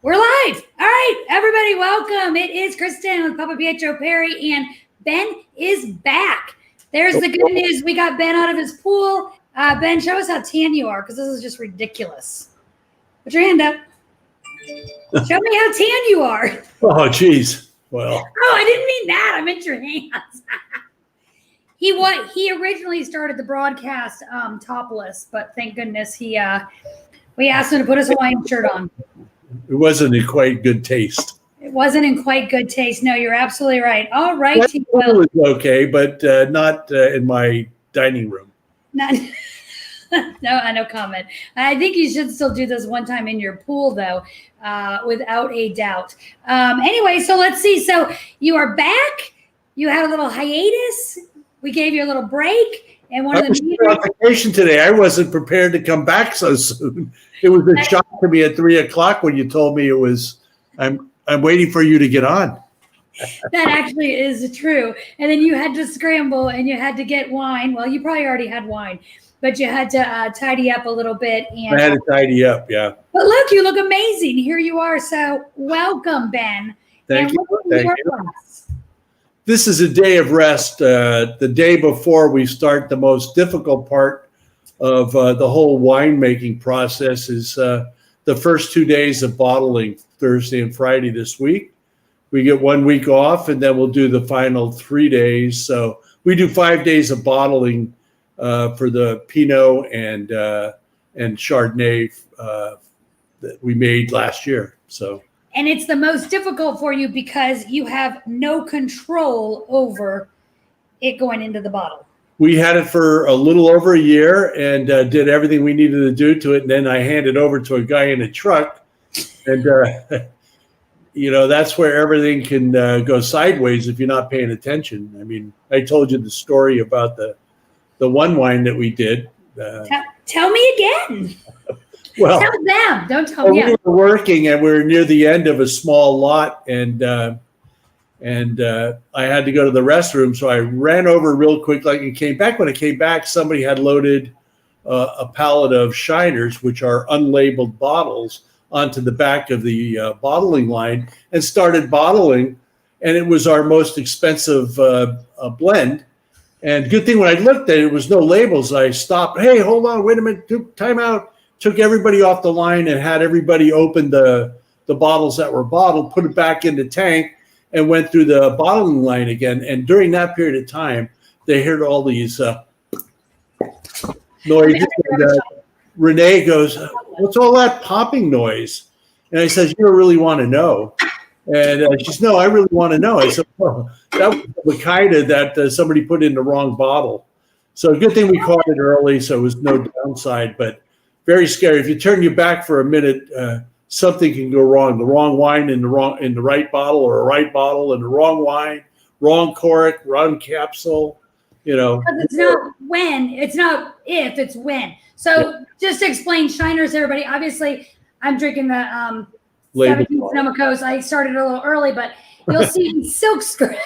We're live. All right, everybody, welcome. It is Kristen with Papa Pietro Perry, and Ben is back. There's the good news. We got Ben out of his pool. Ben, show us how tan you are, because this is just ridiculous. Put your hand up. Show me how tan you are. Oh, geez. Well. Oh, I didn't mean that. I meant your hands. He originally started the broadcast topless, but thank goodness we asked him to put his Hawaiian shirt on. It wasn't in quite good taste. It wasn't in quite good taste. No, you're absolutely right. All right. It was okay, but not in my dining room. No, no comment. I think you should still do this one time in your pool, though, without a doubt. Anyway, so let's see. So you are back. You had a little hiatus. We gave you a little break. And I was on vacation today. I wasn't prepared to come back so soon. It was a shock to me at 3 o'clock when you told me it was. I'm waiting for you to get on. That actually is true. And then you had to scramble and you had to get wine. Well, you probably already had wine, but you had to tidy up a little bit. And I had to tidy up, yeah. But look, you look amazing. Here you are. So welcome, Ben. Thank you. Thank you. This is a day of rest. The day before we start the most difficult part of the whole winemaking process is the first 2 days of bottling, Thursday and Friday this week. We get 1 week off, and then we'll do the final 3 days. So we do 5 days of bottling for the Pinot and Chardonnay that we made last year. So. And it's the most difficult for you because you have no control over it going into the bottle. We had it for a little over a year and did everything we needed to do to it. And then I handed over to a guy in a truck. And, that's where everything can go sideways if you're not paying attention. I mean, I told you the story about the one wine that we did. Tell me again. Well, tell them. Don't tell me. We were working, and we were near the end of a small lot, and I had to go to the restroom, so I ran over real quick, and came back. When I came back, somebody had loaded a pallet of Shiners, which are unlabeled bottles, onto the back of the bottling line, and started bottling. And it was our most expensive blend. And good thing when I looked at it, was no labels. I stopped. Hey, hold on, wait a minute, time out. Took everybody off the line and had everybody open the bottles that were bottled, put it back in the tank, and went through the bottling line again. And during that period of time, they heard all these noises. And Renee goes, "What's all that popping noise?" And I said, "You don't really want to know." And she says, "No, I really want to know." I said, "Well, that was the Makita that somebody put in the wrong bottle." So good thing we caught it early, so it was no downside, but very scary. If you turn your back for a minute, something can go wrong. The wrong wine in the right bottle, or a right bottle in the wrong wine, wrong cork, wrong capsule. It's not when, it's not if, it's when. So just to explain Shiners, everybody. Obviously, I'm drinking the 17 Sonoma Coast. I started a little early, but you'll see silk screen.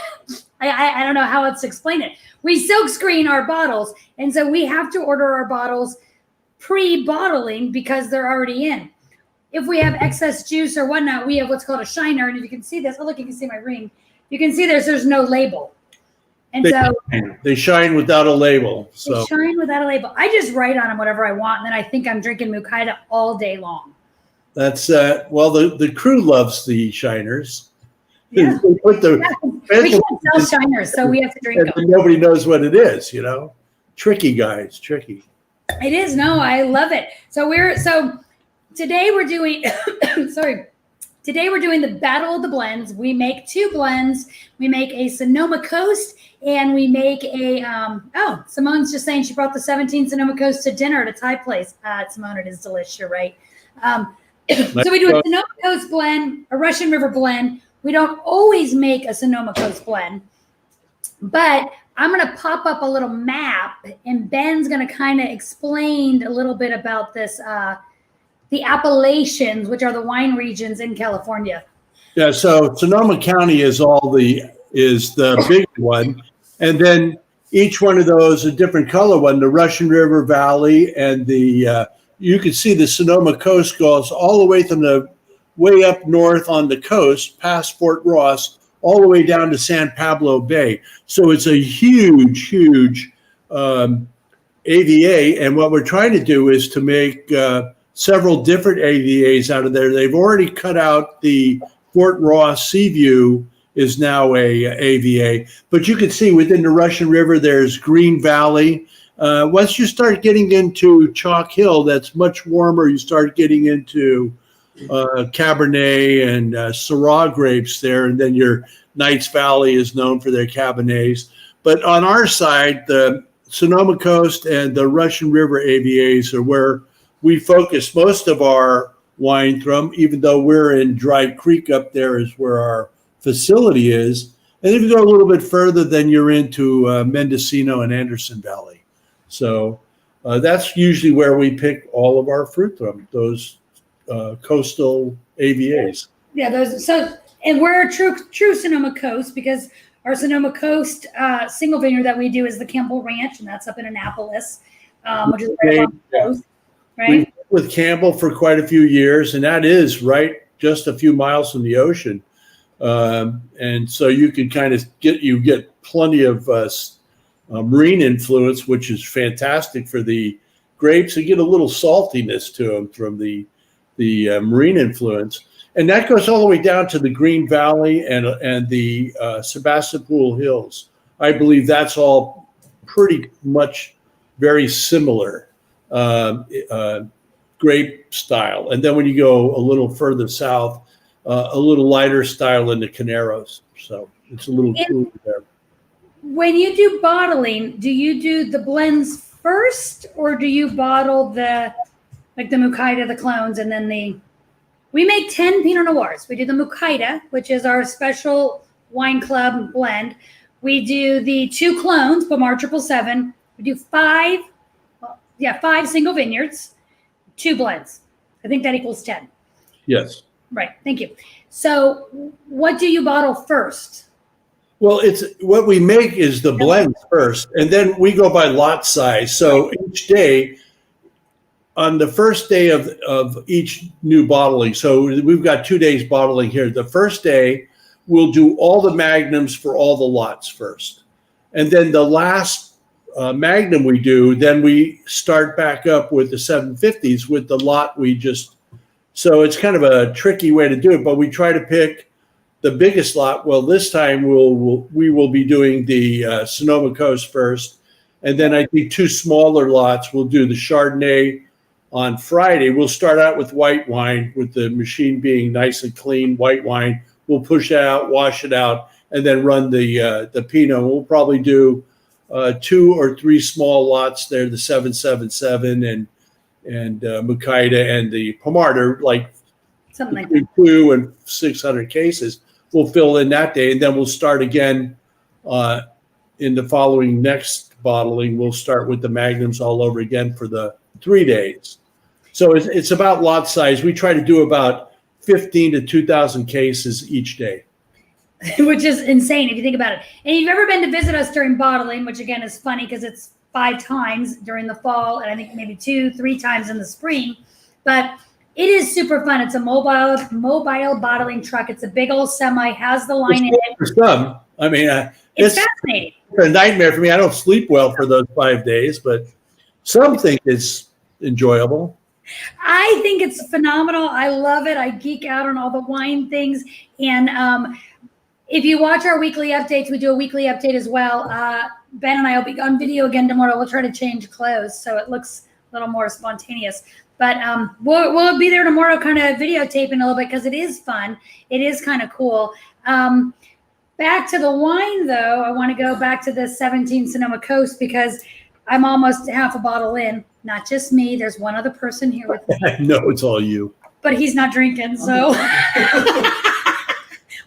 I don't know how else to explain it. We silk screen our bottles, and so we have to order our bottles pre-bottling because they're already in. If we have excess juice or whatnot, we have what's called a Shiner. And if you can see this, look, you can see my ring. You can see there's no label. And they shine without a label. So they shine without a label. I just write on them whatever I want, and then I think I'm drinking Makita all day long. That's the crew loves the Shiners. Yeah. We can't sell Shiners, so we have to drink them. Nobody knows what it is, Tricky guys, tricky. It is. No, I love it. So today we're doing Today we're doing the Battle of the Blends. We make 2 blends. We make a Sonoma Coast, and we make a Simone's just saying she brought the 17 Sonoma Coast to dinner at a Thai place. Simone, it is delicious, you're right. So we do a Sonoma Coast blend, a Russian River blend. We don't always make a Sonoma Coast blend, but I'm going to pop up a little map, and Ben's going to kind of explain a little bit about this, the Appalachians, which are the wine regions in California. Yeah, so Sonoma County is the big one, and then each one of those a different color one. The Russian River Valley and the you can see the Sonoma Coast goes all the way from the way up north on the coast, past Fort Ross, all the way down to San Pablo Bay. So it's a huge, huge AVA. And what we're trying to do is to make several different AVAs out of there. They've already cut out the Fort Ross Seaview is now a AVA. But you can see within the Russian River, there's Green Valley. Once you start getting into Chalk Hill, that's much warmer. You start getting into Cabernet and Syrah grapes there, and then your Knights Valley is known for their Cabernets. But on our side, the Sonoma Coast and the Russian River AVAs are where we focus most of our wine from, even though we're in Dry Creek up there is where our facility is. And if you go a little bit further, then you're into Mendocino and Anderson Valley. So that's usually where we pick all of our fruit from, those coastal AVAs. Yeah, those. So, and we're a true Sonoma Coast, because our Sonoma Coast single vineyard that we do is the Campbell Ranch, and that's up in Annapolis, which is right along the coast, right? We've been with Campbell for quite a few years, and that is right just a few miles from the ocean. And so you can kind of get plenty of marine influence, which is fantastic for the grapes. You get a little saltiness to them from the marine influence. And that goes all the way down to the Green Valley and the Sebastopol Hills. I believe that's all pretty much very similar grape style. And then when you go a little further south, a little lighter style in the Caneros. So it's a little cooler there. When you do bottling, do you do the blends first, or do you bottle the Mukaida, the clones, and then we make 10 Pinot Noirs. We do the Mukaida, which is our special wine club blend. We do the 2 clones, Pomar 777. We do 5 single vineyards, 2 blends. I think that equals 10. Yes. Right. Thank you. So what do you bottle first? Well, it's what we make is the blends first, and then we go by lot size. So each day, on the first day of each new bottling, so we've got 2 days bottling here. The first day, we'll do all the magnums for all the lots first. And then the last magnum we do, then we start back up with the 750s with the lot we just. So it's kind of a tricky way to do it, but we try to pick the biggest lot. Well, this time we will be doing the Sonoma Coast first, and then I think 2 smaller lots. We'll do the Chardonnay on Friday. We'll start out with white wine, with the machine being nice and clean white wine. We'll push it out, wash it out, and then run the Pinot. We'll probably do 2 or 3 small lots there, the 777 and Mukaida and the Pomar, like Something like that. 2 and 600 cases. We'll fill in that day, and then we'll start again in the following next bottling. We'll start with the magnums all over again for the 3 days. So it's about lot size. We try to do about 15 to 2,000 cases each day. Which is insane if you think about it. And if you've ever been to visit us during bottling, which again is funny because it's 5 times during the fall, and I think maybe 2-3 times in the spring, but it is super fun. It's a mobile bottling truck. It's a big old semi, has the line in it. For some, I mean, it's fascinating. It's a nightmare for me. I don't sleep well for those 5 days, but some think it's enjoyable. I think it's phenomenal. I love it. I geek out on all the wine things. And if you watch our weekly updates, we do a weekly update as well. Ben and I will be on video again tomorrow. We'll try to change clothes so it looks a little more spontaneous. But we'll be there tomorrow kind of videotaping a little bit because it is fun. It is kind of cool. Back to the wine, though, I want to go back to the 17 Sonoma Coast because I'm almost half a bottle in. Not just me. There's one other person here with me. No, it's all you. But he's not drinking, so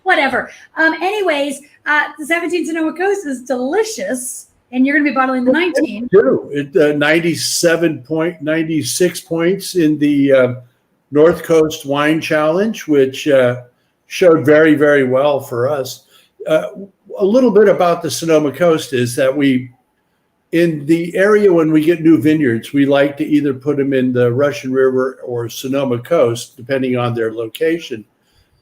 whatever. Anyways, the 17 Sonoma Coast is delicious, and you're going to be bottling the 19. It 96 points in the North Coast Wine Challenge, which showed very, very well for us. A little bit about the Sonoma Coast is that we in the area when we get new vineyards, we like to either put them in the Russian River or Sonoma Coast, depending on their location,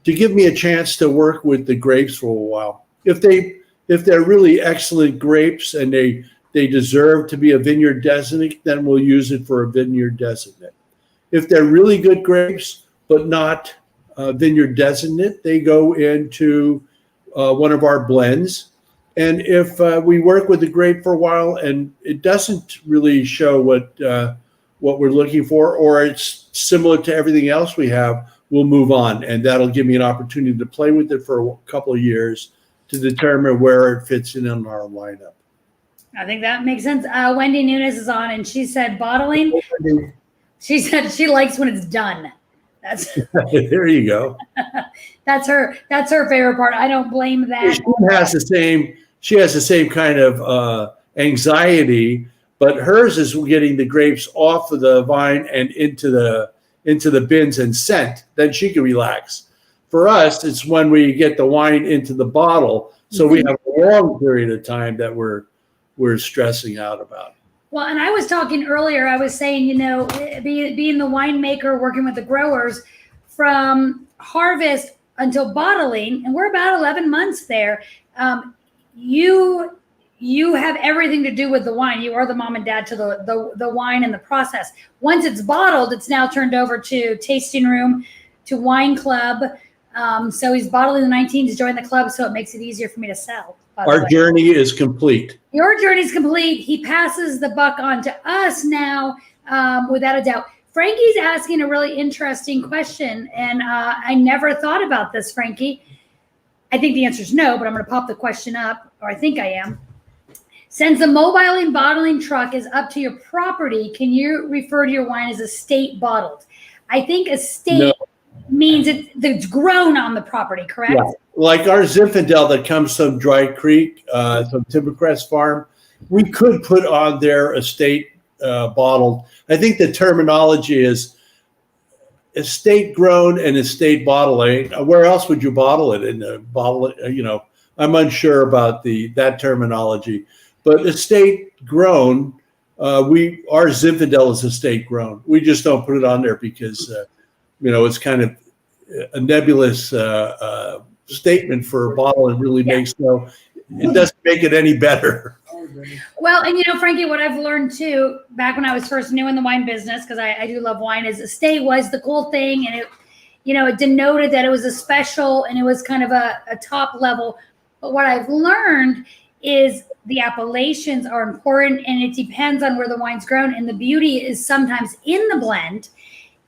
to give me a chance to work with the grapes for a while. If they're really excellent grapes and they deserve to be a vineyard designate, then we'll use it for a vineyard designate. If they're really good grapes but not vineyard designate, they go into one of our blends. And if we work with the grape for a while and it doesn't really show what we're looking for, or it's similar to everything else we have, we'll move on. And that'll give me an opportunity to play with it for a couple of years to determine where it fits in our lineup. I think that makes sense. Wendy Nunes is on, and she said bottling. She said she likes when it's done. That's there you go. That's her favorite part. I don't blame that. She has the same kind of anxiety, but hers is getting the grapes off of the vine and into the bins and sent. Then she can relax. For us, it's when we get the wine into the bottle, so we have a long period of time that we're stressing out about. Well, and I was talking earlier, I was saying, being the winemaker, working with the growers from harvest until bottling, and we're about 11 months there. You have everything to do with the wine. You are the mom and dad to the wine and the process. Once it's bottled, it's now turned over to tasting room, to wine club. So he's bottling the 19 to join the club, so it makes it easier for me to sell. Our journey is complete. Your journey is complete. He passes the buck on to us now, without a doubt. Frankie's asking a really interesting question, and I never thought about this, Frankie. I think the answer is no, but I'm going to pop the question up, or I think I am. Since the mobile and bottling truck is up to your property, can you refer to your wine as estate bottled? I think estate means it's grown on the property, correct? Yeah. Like our Zinfandel that comes from Dry Creek, from Timbercrest Farm, we could put on their estate bottled. I think the terminology is estate grown and estate bottling. Where else would you bottle it? In the bottle, I'm unsure about that terminology. But estate grown, our Zinfandel is estate grown. We just don't put it on there because it's kind of a nebulous statement for a bottle. It really it doesn't make it any better. Well, and Frankie, what I've learned too, back when I was first new in the wine business, because I do love wine, is estate was the cool thing, and it denoted that it was a special and it was kind of a top level. But what I've learned is the appellations are important, and it depends on where the wine's grown, and the beauty is sometimes in the blend.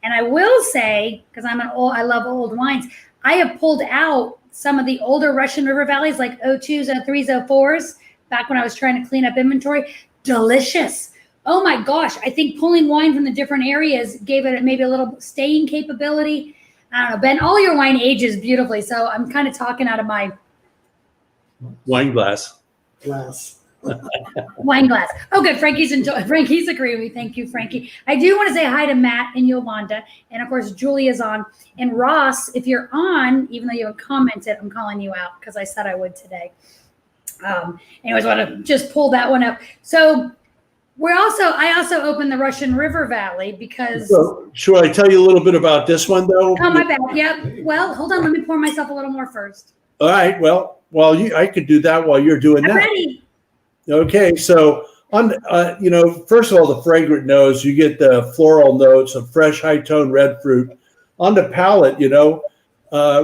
And I will say, because I love old wines, I have pulled out some of the older Russian River valleys, like 02s, 03s, 04s, back when I was trying to clean up inventory. Delicious. Oh my gosh. I think pulling wine from the different areas gave it maybe a little staying capability. I don't know, Ben, all your wine ages beautifully. So I'm kind of talking out of my wine glass. Wine glass. Oh, good. Frankie's agreeing with me. Thank you, Frankie. I do want to say hi to Matt and Yolanda. And of course, Julia's on. And Ross, if you're on, even though you haven't commented, I'm calling you out because I said I would today. Anyways, I want to just pull that one up. So I also opened the Russian River Valley because. So, should I tell you a little bit about this one though? Oh, my bad. Yep. Well, hold on. Let me pour myself a little more first. All right. Well, I could do that while you're doing that. I'm ready. Okay, so on first of all, the fragrant nose, you get the floral notes of fresh, high-tone red fruit. On the palate,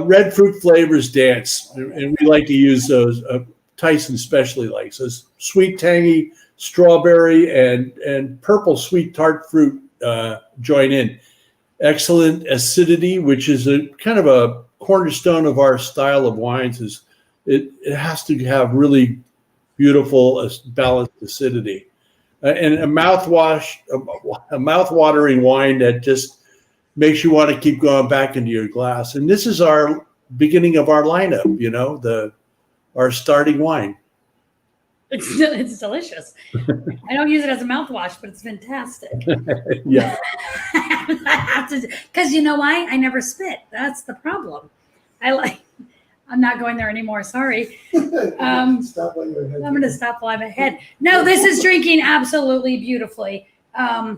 red fruit flavors dance, and we like to use those. Tyson especially likes those sweet, tangy strawberry and purple sweet tart fruit join in. Excellent acidity, which is a kind of a cornerstone of our style of wines. Is it has to have really beautiful, balanced acidity, and a mouth-watering wine that just makes you want to keep going back into your glass. And this is our beginning of our lineup. Our starting wine. It's delicious. I don't use it as a mouthwash, but it's fantastic. Yeah. I have to, because you know why? I never spit. That's the problem. I I'm not going there anymore. Sorry. Stop while you're ahead. I'm going to stop while I'm ahead. No, this is drinking absolutely beautifully. And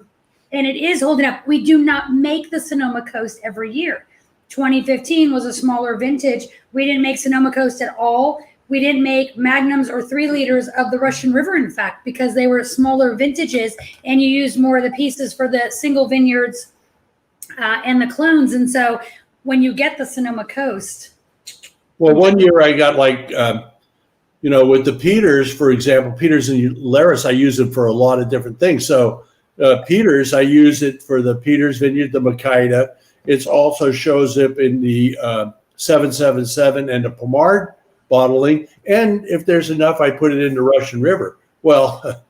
it is holding up. We do not make the Sonoma Coast every year. 2015 was a smaller vintage. We didn't make Sonoma Coast at all. We didn't make magnums or 3 liters of the Russian River, in fact, because they were smaller vintages and you used more of the pieces for the single vineyards and the clones. And so when you get the Sonoma Coast. Well, one year I got like, with the Peters, for example, Peters and Laris, I use them for a lot of different things. So Peters, I use it for the Peters Vineyard, the Makita. It also shows up in the 777 and the Pomard bottling. And if there's enough, I put it in the Russian River. Well,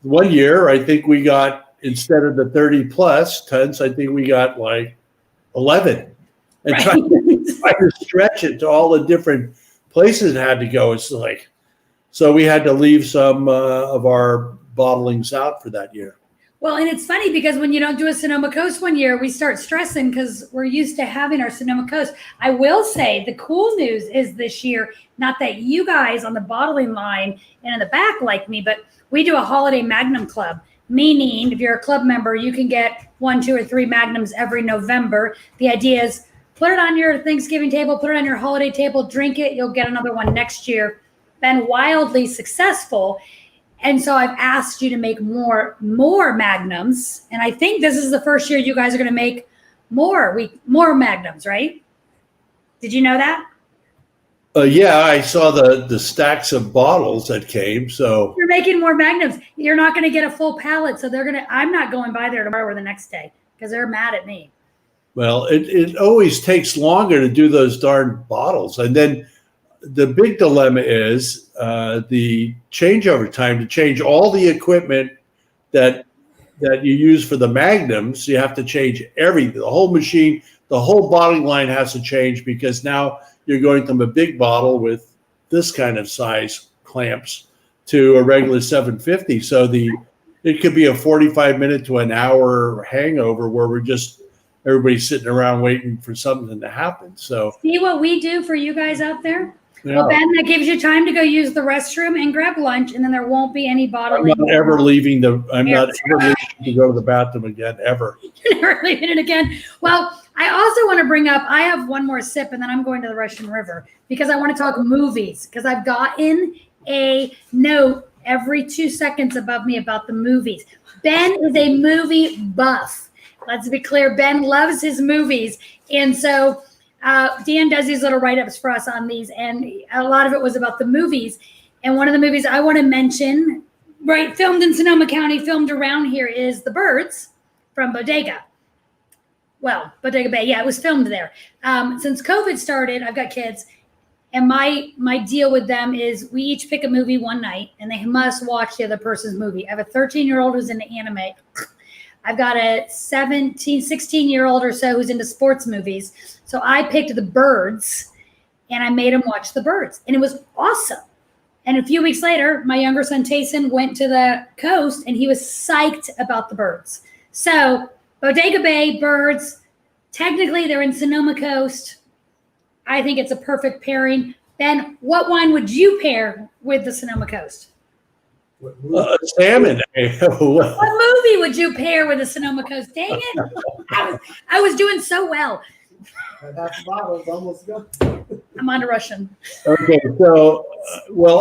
one year, I think we got, instead of the 30 plus tons, I think we got like 11. And try to stretch it to all the different places it had to go. It's like, so we had to leave some of our bottlings out for that year. Well, and it's funny because when you don't do a Sonoma Coast one year, we start stressing because we're used to having our Sonoma Coast. I will say the cool news is this year, not that you guys on the bottling line and in the back like me, but we do a holiday Magnum Club, meaning if you're a club member, you can get 1, 2, or 3 Magnums every November. The idea is put it on your Thanksgiving table, put it on your holiday table, drink it. You'll get another one next year. Been wildly successful. And so I've asked you to make more Magnums. And I think this is the first year you guys are going to make more Magnums, right? Did you know that? Yeah, I saw the stacks of bottles that came. So you're making more Magnums. You're not going to get a full pallet. So I'm not going by there tomorrow or the next day because they're mad at me. Well, it always takes longer to do those darn bottles. And then the big dilemma is the changeover time to change all the equipment that you use for the Magnums. You have to change everything, the whole machine, the whole bottling line has to change because now you're going from a big bottle with this kind of size clamps to a regular 750. So it could be a 45-minute to an hour hangover where everybody's sitting around waiting for something to happen. So see what we do for you guys out there? Yeah. Well, Ben, that gives you time to go use the restroom and grab lunch, and then there won't be any bottling. I'm not ever leaving to go to the bathroom again, ever. You're never leaving it again. Well, I also want to bring up, I have one more sip, and then I'm going to the Russian River because I want to talk movies because I've gotten a note every 2 seconds above me about the movies. Ben is a movie buff. Let's be clear. Ben loves his movies. And so Dan does these little write-ups for us on these, and a lot of it was about the movies. And one of the movies I want to mention, right, filmed in Sonoma County, filmed around here, is The Birds from Bodega. Well, Bodega Bay, yeah, it was filmed there. Since COVID started, I've got kids, and my deal with them is we each pick a movie one night, and they must watch the other person's movie. I have a 13-year-old who's into anime. I've got a 16-year-old or so who's into sports movies. So I picked The Birds, and I made him watch The Birds. And it was awesome. And a few weeks later, my younger son, Tayson, went to the coast, and he was psyched about The Birds. So Bodega Bay, Birds, technically they're in Sonoma Coast. I think it's a perfect pairing. Ben, what wine would you pair with the Sonoma Coast? Salmon. What movie would you pair with the Sonoma Coast? Dang it. I was doing so well. Half the bottle's almost gone. I'm on to Russian. Okay, so,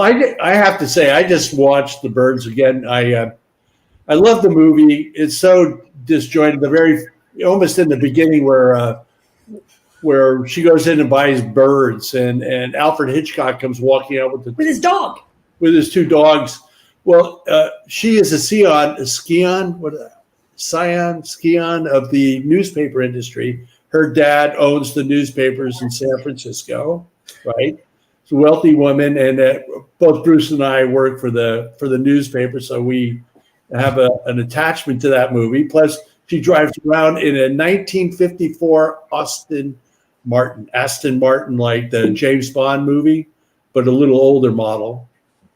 I have to say, I just watched The Birds again. I love the movie. It's so disjointed. Almost in the beginning where she goes in and buys birds, and Alfred Hitchcock comes walking out with his dog, with his 2 dogs. Well, she is a scion of the newspaper industry. Her dad owns the newspapers in San Francisco, right? It's a wealthy woman, and both Bruce and I work for the newspaper, so we have an attachment to that movie. Plus, she drives around in a 1954 Aston Martin, like the James Bond movie, but a little older model.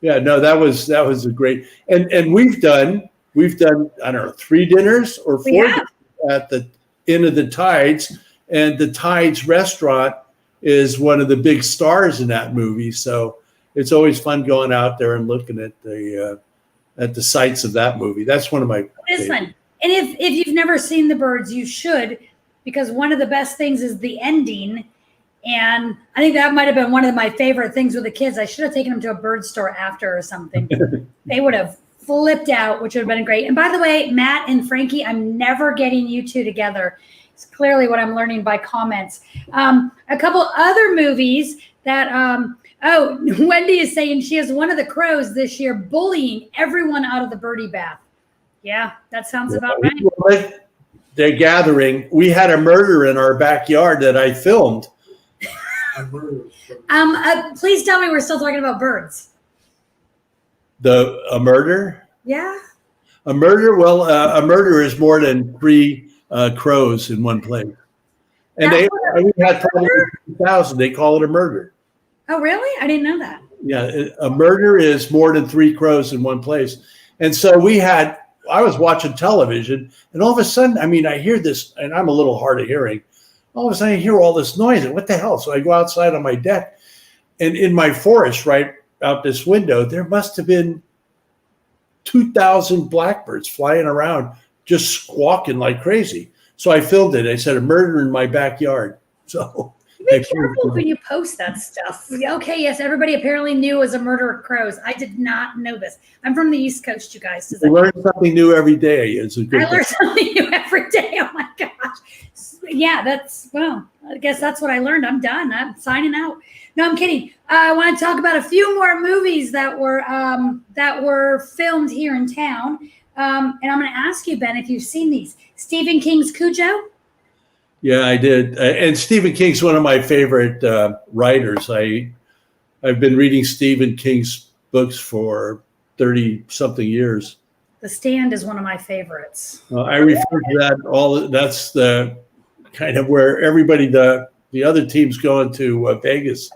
Yeah, no, that was a great, and we've done I don't know 3 dinners or 4 dinners at the Inn of the Tides, and the Tides restaurant is one of the big stars in that movie. So it's always fun going out there and looking at the sights of that movie. That's one of my. It is fun. And if you've never seen The Birds, you should, because one of the best things is the ending. And I think that might have been one of my favorite things with the kids. I should have taken them to a bird store after or something. They would have flipped out, which would have been great. And by the way, Matt and Frankie, I'm never getting you two together. It's clearly what I'm learning by comments. A couple other movies that, Wendy is saying she has one of the crows this year bullying everyone out of the birdie bath. Yeah, that sounds about right. They're gathering. We had a murder in our backyard that I filmed. Please tell me we're still talking about birds. A murder? Yeah. A murder? Well, a murder is more than 3 crows in one place. And we had probably 2,000. They call it a murder. Oh, really? I didn't know that. Yeah, a murder is more than 3 crows in one place. And so I was watching television, and all of a sudden, I hear this, and I'm a little hard of hearing. All of a sudden, I hear all this noise, and what the hell? So I go outside on my deck, and in my forest, right out this window, there must have been 2,000 blackbirds flying around, just squawking like crazy. So I filmed it. I said, a murder in my backyard. So be careful when you post that stuff. Okay, yes, everybody apparently knew it was a murder of crows. I did not know this. I'm from the East Coast, you guys. You learn something new every day. It's a good I learn something new every day. Oh my gosh. Yeah, I guess that's what I learned. I'm done. I'm signing out. No, I'm kidding. I want to talk about a few more movies that were filmed here in town. And I'm going to ask you, Ben, if you've seen these. Stephen King's Cujo? Yeah, I did. And Stephen King's one of my favorite writers. I've been reading Stephen King's books for 30-something years. The Stand is one of my favorites. I refer to that that's the kind of where everybody, the other team's going to Vegas.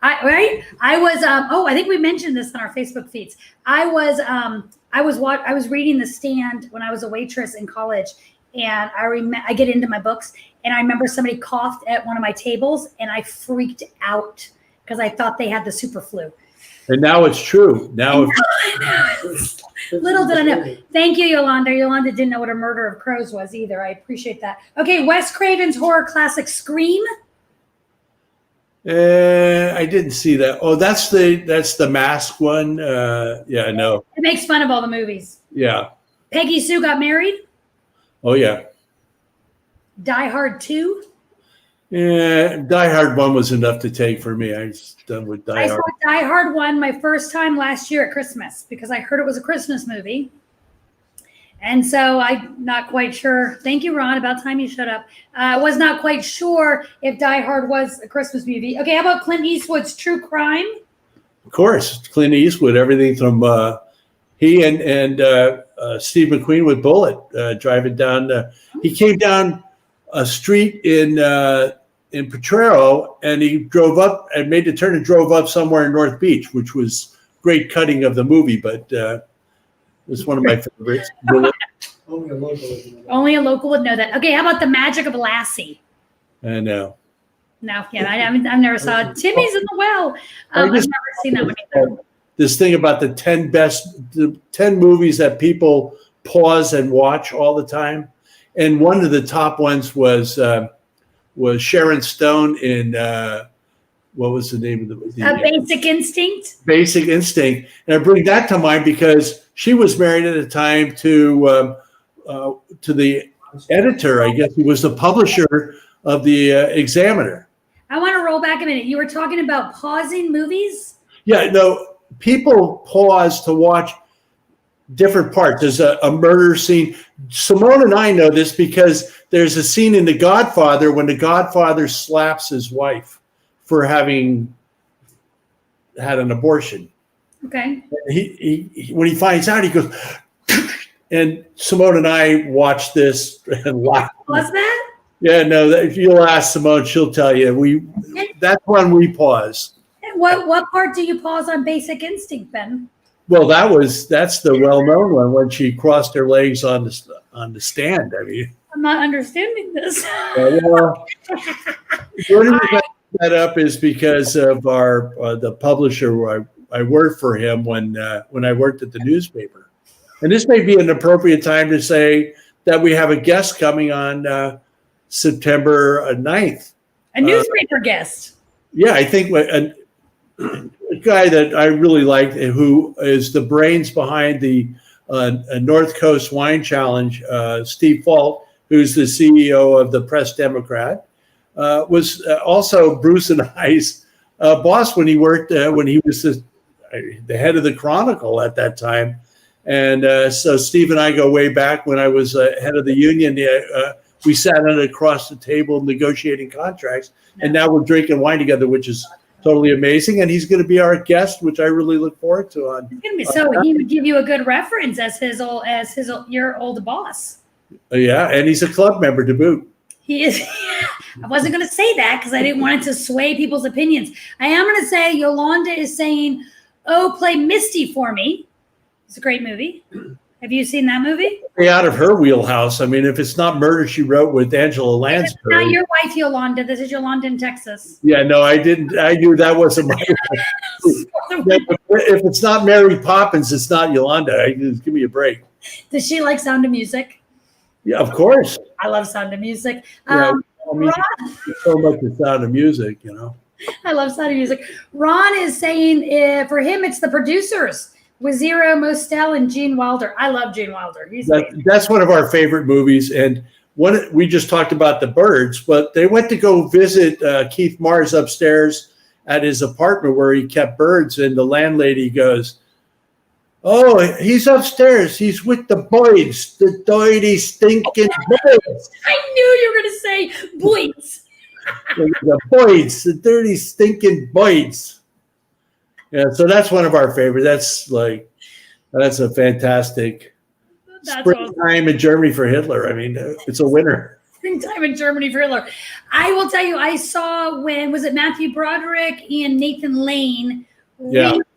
I think we mentioned this on our Facebook feeds. I was reading The Stand when I was a waitress in college, and I get into my books, and I remember somebody coughed at one of my tables, and I freaked out because I thought they had the super flu. And now it's true. Little did I know. Thank you, Yolanda. Yolanda didn't know what a murder of crows was either. I appreciate that. Okay, Wes Craven's horror classic Scream. I didn't see that. Oh, that's the Mask one. Yeah, no. It makes fun of all the movies. Yeah. Peggy Sue Got Married. Oh yeah. Die Hard 2. Yeah, Die Hard 1 was enough to take for me. I was done with Die Hard. I saw Die Hard 1 my first time last year at Christmas because I heard it was a Christmas movie. And so I'm not quite sure. Thank you, Ron. About time you shut up. I was not quite sure if Die Hard was a Christmas movie. Okay, how about Clint Eastwood's True Crime? Of course, Clint Eastwood. Everything from he and Steve McQueen with Bullet driving down. He came down a street in Potrero, and he drove up and made the turn and drove up somewhere in North Beach, which was great cutting of the movie, but it was one of my favorites. Only a local would know that. Okay, how about The Magic of Lassie? I know. No, yeah, I've never saw it. Timmy's in the Well. I've never seen that one either. This thing about the 10 movies that people pause and watch all the time. And one of the top ones was Sharon Stone in what was the name of the Basic Instinct? Basic Instinct. And I bring that to mind because she was married at the time to the editor, I guess. He was the publisher of the Examiner. I want to roll back a minute. You were talking about pausing movies? Yeah, no, people pause to watch different parts. There's a murder scene. Simone and I know this because there's a scene in The Godfather when the Godfather slaps his wife for having had an abortion. Okay. He when he finds out, he goes, and Simone and I watched this and laughed. Was that? Yeah, no. If you'll ask Simone, she'll tell you. That's when we pause. What part do you pause on Basic Instinct, Ben? Well, that's the well-known one when she crossed her legs on the stand. I mean, I'm not understanding this. Well, that up is because of our the publisher where I worked for him when I worked at the newspaper. And this may be an appropriate time to say that we have a guest coming on September 9th. A newspaper guest. Yeah, I think a guy that I really like, who is the brains behind the North Coast Wine Challenge, Steve Fault, who's the CEO of the Press Democrat, was also Bruce and I's boss when he worked when he was the head of the Chronicle at that time. And so Steve and I go way back when I was head of the union. We sat across the table negotiating contracts, and now we're drinking wine together, which is totally amazing. And he's going to be our guest, which I really look forward to. So he would give you a good reference as your old boss. Yeah, and he's a club member to boot. He is. I wasn't going to say that because I didn't want it to sway people's opinions. I am going to say Yolanda is saying, "Oh, play Misty for me." It's a great movie. Have you seen that movie? Out of her wheelhouse. I mean, if it's not Murder, She Wrote with Angela Lansbury. Not your wife, Yolanda. This is Yolanda in Texas. Yeah, no, I didn't. I knew that wasn't my wife. If it's not Mary Poppins, it's not Yolanda. Give me a break. Does she like Sound of Music? Yeah, of course. I love Sound of Music. Yeah, so much the Sound of Music, you know. I love Sound of Music. Ron is saying for him, it's the producers with Zero Mostel and Gene Wilder. I love Gene Wilder. That's one of our favorite movies. And we just talked about the birds, but they went to go visit Keith Mars upstairs at his apartment where he kept birds. And the landlady goes, "Oh, he's upstairs. He's with the boys, the dirty, stinking boys." I knew you were going to say boys. The boys, the dirty, stinking boys. Yeah, so that's one of our favorites. That's a fantastic springtime in Germany for Hitler. I mean, it's a winner. Springtime in Germany for Hitler. I will tell you, I saw was it Matthew Broderick and Nathan Lane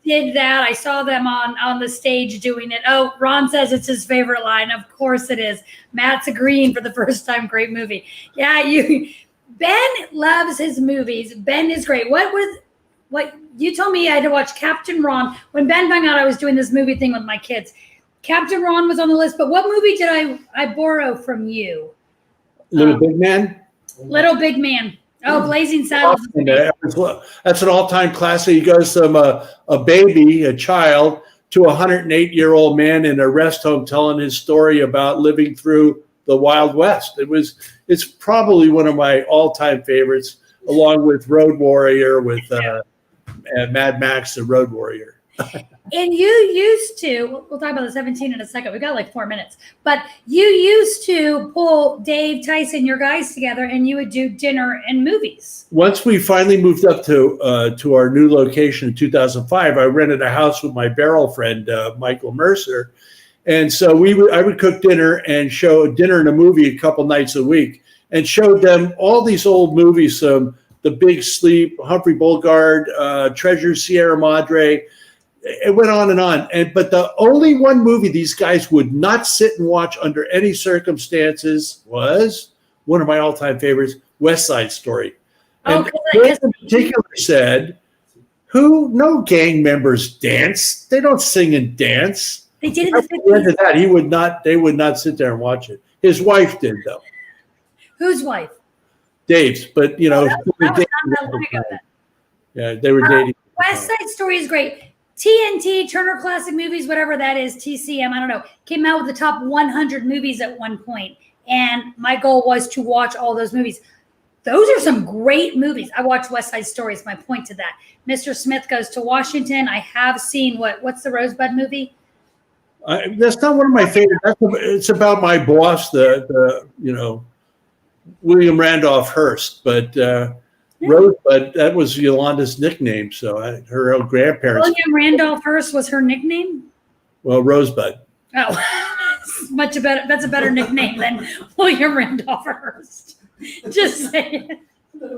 did that. I saw them on the stage doing it. Oh, Ron says it's his favorite line. Of course it is. Matt's agreeing for the first time. Great movie. Yeah, Ben loves his movies. Ben is great. What you told me I had to watch Captain Ron. When Ben found out I was doing this movie thing with my kids, Captain Ron was on the list. But what movie did I borrow from you? Little Big Man? Little Big Man. Oh, Blazing Saddles. That's an all-time classic. He goes from a baby, a child, to a 108-year-old man in a rest home telling his story about living through the Wild West. It's probably one of my all-time favorites, along with Road Warrior, with Mad Max, the Road Warrior. And you used to, we'll talk about the 17 in a second. We've got like 4 minutes. But you used to pull Dave, Tyson, your guys together, and you would do dinner and movies. Once we finally moved up to our new location in 2005, I rented a house with my barrel friend, Michael Mercer. And so I would cook dinner and show dinner and a movie a couple nights a week, and showed them all these old movies, The Big Sleep, Humphrey Bogart, Treasure Sierra Madre. It went on and on. But the only one movie these guys would not sit and watch under any circumstances was one of my all-time favorites, West Side Story. And they in particular said, no gang members dance. They don't sing and dance. They did it at the end of that. They would not sit there and watch it. His wife did, though. Whose wife? Dave's, but that was not that long ago then. Yeah, they were dating. West Side Story is great. TNT, Turner Classic Movies, whatever that is, TCM, I don't know, came out with the top 100 movies at one point. And my goal was to watch all those movies. Those are some great movies. I watched West Side Story is my point to that. Mr. Smith Goes to Washington. I have seen what's the Rosebud movie? That's not one of my favorites. It's about my boss, the William Randolph Hearst, but Rosebud, that was Yolanda's nickname. So her own grandparents. William Randolph Hearst was her nickname? Well, Rosebud. Oh, much better. That's a better nickname than William Randolph Hearst. Just saying.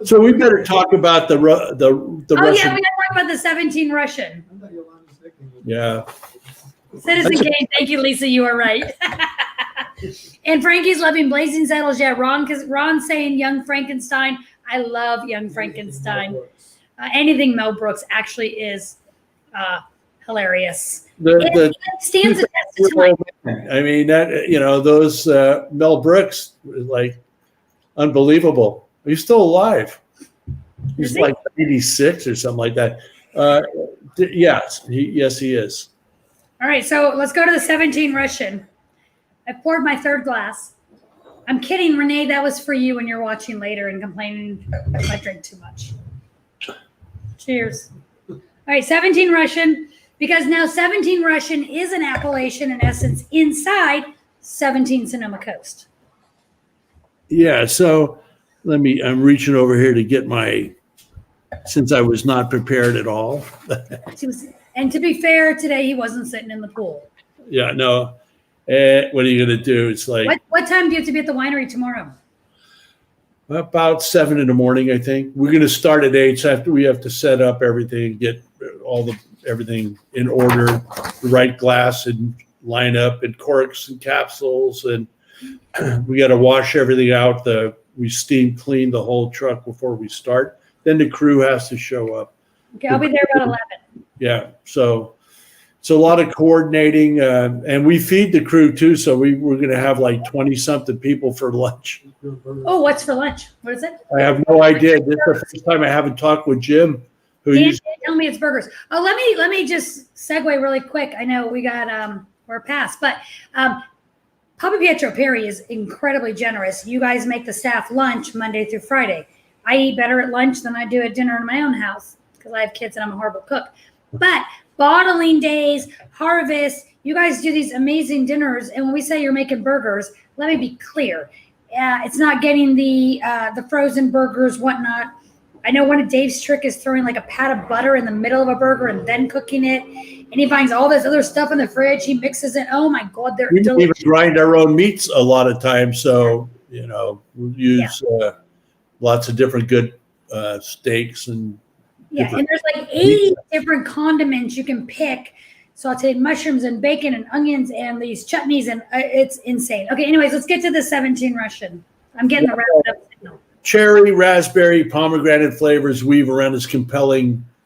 So we better talk about the Russian. Oh yeah, we got to talk about the 17 Russian. Yeah. Citizen Kane, thank you, Lisa. You are right. And Frankie's loving Blazing Saddles. Yeah, Ron's saying Young Frankenstein. I love Young Frankenstein. Anything Mel Brooks actually is hilarious. It stands the test of time. I mean, that, those Mel Brooks, like, unbelievable. He's still alive. He's like 86 or something like that. Yes, he is. All right, so let's go to the 17 Russian. I poured my third glass. I'm kidding, Renee. That was for you when you're watching later and complaining I drink too much. Cheers. All right, 17 Russian, because now 17 Russian is an appellation in essence inside 17 Sonoma Coast. Yeah, so I'm reaching over here to get since I was not prepared at all. And to be fair, today he wasn't sitting in the pool. Yeah, no. What are you going to do? It's like. What time do you have to be at the winery tomorrow? About 7 in the morning, I think. We're going to start at 8. So we have to set up everything, get everything in order, the right glass and line up and corks and capsules. And we got to wash everything out. We steam clean the whole truck before we start. Then the crew has to show up. Okay, I'll be there about 11. Yeah, so it's a lot of coordinating, and we feed the crew too. So we're going to have like 20-something people for lunch. Oh, what's for lunch? What is it? I have no idea. This is the first time I haven't talked with Jim. Dan tell me it's burgers. Oh, let me just segue really quick. I know we got we're past, but Papa Pietro Perry is incredibly generous. You guys make the staff lunch Monday through Friday. I eat better at lunch than I do at dinner in my own house because I have kids and I'm a horrible cook. But bottling days, harvest, you guys do these amazing dinners. And when we say you're making burgers, let me be clear. It's not getting the frozen burgers, whatnot. I know one of Dave's trick is throwing like a pat of butter in the middle of a burger and then cooking it. And he finds all this other stuff in the fridge. He mixes it. Oh my God, they're delicious. We even grind our own meats a lot of times. So, we'll use lots of different good steaks and. Yeah, and there's like 80 different condiments you can pick. Sauteed mushrooms and bacon and onions and these chutneys, and it's insane. Okay, anyways, let's get to the 17 Russian. I'm getting the round up signal. Cherry, raspberry, pomegranate flavors weave around this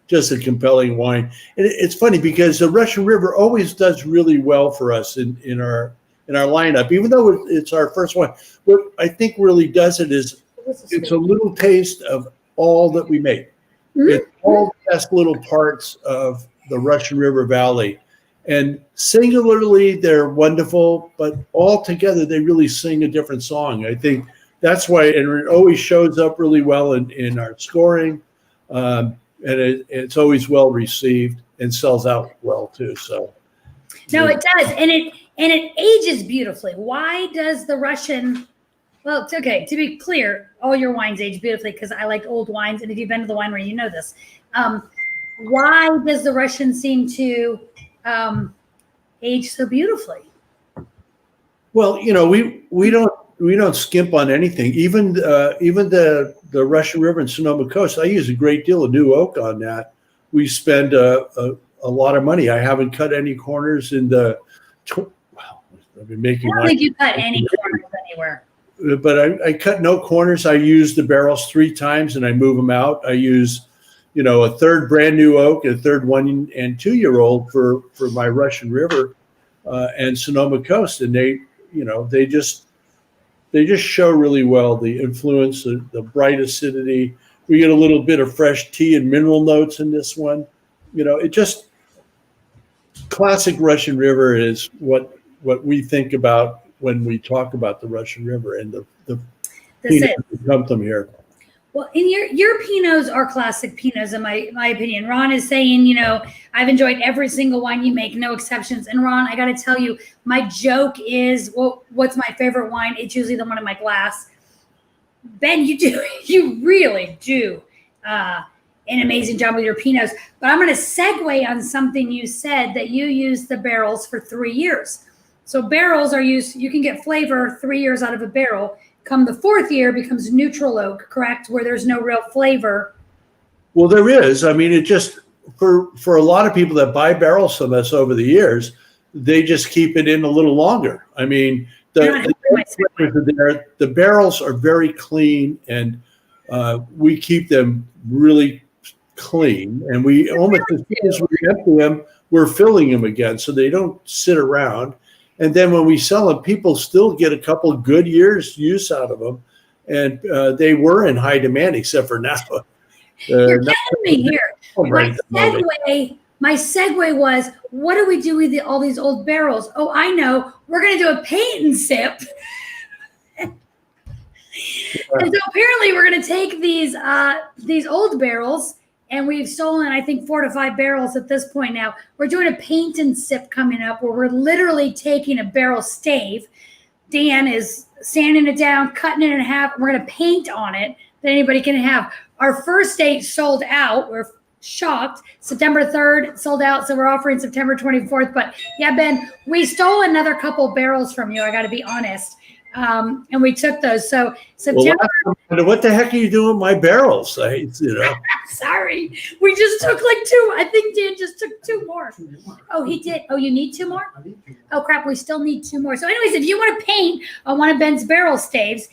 just a compelling wine. And it's funny because the Russian River always does really well for us in our lineup, even though it's our first one. What I think really does it is it's a little taste of all that we make. It's all the best little parts of the Russian River Valley. And singularly, they're wonderful, but all together, they really sing a different song. I think that's why, and it always shows up really well in our scoring. And it's always well received and sells out well too. So, no, it does. And it ages beautifully. Why does the Russian... Well, it's okay. To be clear, all your wines age beautifully because I like old wines. And if you've been to the winery, you know this. Why does the Russian seem to age so beautifully? Well, we don't skimp on anything. Even the Russian River and Sonoma Coast, I use a great deal of new oak on that. We spend a lot of money. I haven't cut any corners in the. I've been making. I don't think you cut any corners anywhere. But I cut no corners. I use the barrels 3 times and I move them out. I use, a third brand new oak, a third 1 and 2 year old for my Russian River and Sonoma Coast, and they just show really well the influence, the bright acidity. We get a little bit of fresh tea and mineral notes in this one. It just classic Russian River is what we think about when we talk about the Russian River and the Pinots that come from here. Well, and your Pinots are classic Pinots in my opinion. Ron is saying, I've enjoyed every single wine you make, no exceptions. And Ron, I got to tell you, my joke is, what's my favorite wine? It's usually the one in my glass. Ben, you really do an amazing job with your Pinots. But I'm going to segue on something you said, that you use the barrels for 3 years. So barrels are used, you can get flavor 3 years out of a barrel. Come the 4th year, becomes neutral oak, correct? Where there's no real flavor. Well, there is. I mean, it just, for a lot of people that buy barrels from us over the years, they just keep it in a little longer. I mean, the barrels are very clean and we keep them really clean, and we almost as soon as we empty them, we're filling them again so they don't sit around. And then when we sell them, people still get a couple of good years use out of them, and they were in high demand, except for now. You're killing me here. Right at the moment. My segue was, what do we do with all these old barrels? Oh, I know. We're going to do a paint and sip. And so apparently we're going to take these old barrels, and we've stolen, I think, 4 to 5 barrels at this point now. We're doing a paint and sip coming up where we're literally taking a barrel stave. Dan is sanding it down, cutting it in half. We're going to paint on it that anybody can have. Our first date sold out. We're shocked. September 3rd sold out, so we're offering September 24th. But yeah, Ben, we stole another couple barrels from you. I got to be honest, and we took those. So September. Well, what the heck are you doing with my barrels? Sorry, we just took like 2. I think Dan just took 2 more. Oh, he did. Oh, you need 2 more? Oh crap, we still need 2 more. So, anyways, if you want to paint on one of Ben's barrel staves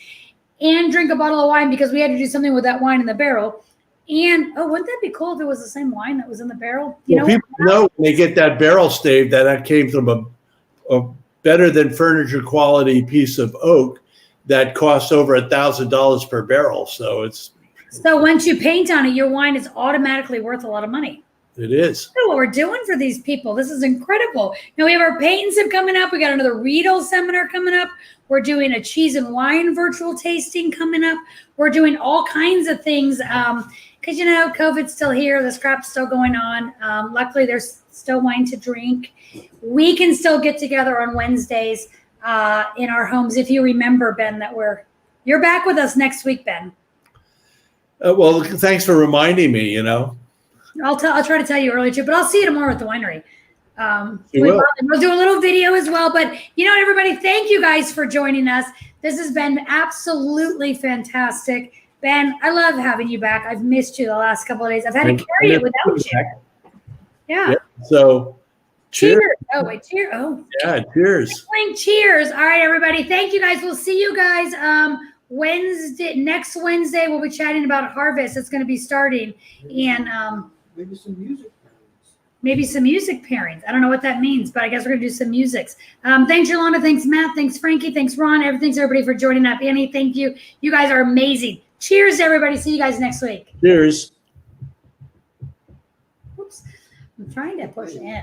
and drink a bottle of wine, because we had to do something with that wine in the barrel. And wouldn't that be cool if it was the same wine that was in the barrel? People know when they get that barrel stave that came from a better than furniture quality piece of oak that costs over $1,000 per barrel. So once you paint on it, your wine is automatically worth a lot of money. It is. That's what we're doing for these people. This is incredible. Now we have our paint and sip coming up. We got another Riedel seminar coming up. We're doing a cheese and wine virtual tasting coming up. We're doing all kinds of things because, COVID's still here. The scrap's still going on. Luckily, there's still wine to drink. We can still get together on Wednesdays in our homes. If you remember, Ben, that you're back with us next week, Ben. Well, thanks for reminding me, I'll try to tell you earlier too, but I'll see you tomorrow at the winery. We'll do a little video as well. But everybody, thank you guys for joining us. This has been absolutely fantastic. Ben, I love having you back. I've missed you the last couple of days. I've had to carry it without you. Yeah. So cheers. Oh, wait, cheers. Oh. Yeah, cheers. Cheers. All right, everybody. Thank you guys. We'll see you guys next Wednesday. We'll be chatting about harvest. It's going to be starting. And maybe some music pairings. Maybe some music pairings. I don't know what that means, but I guess we're going to do some musics. Thanks, Yolanda. Thanks, Matt. Thanks, Frankie. Thanks, Ron. Thanks, everybody, for joining up. Annie, thank you. You guys are amazing. Cheers, everybody. See you guys next week. Cheers. Oops. I'm trying to push in.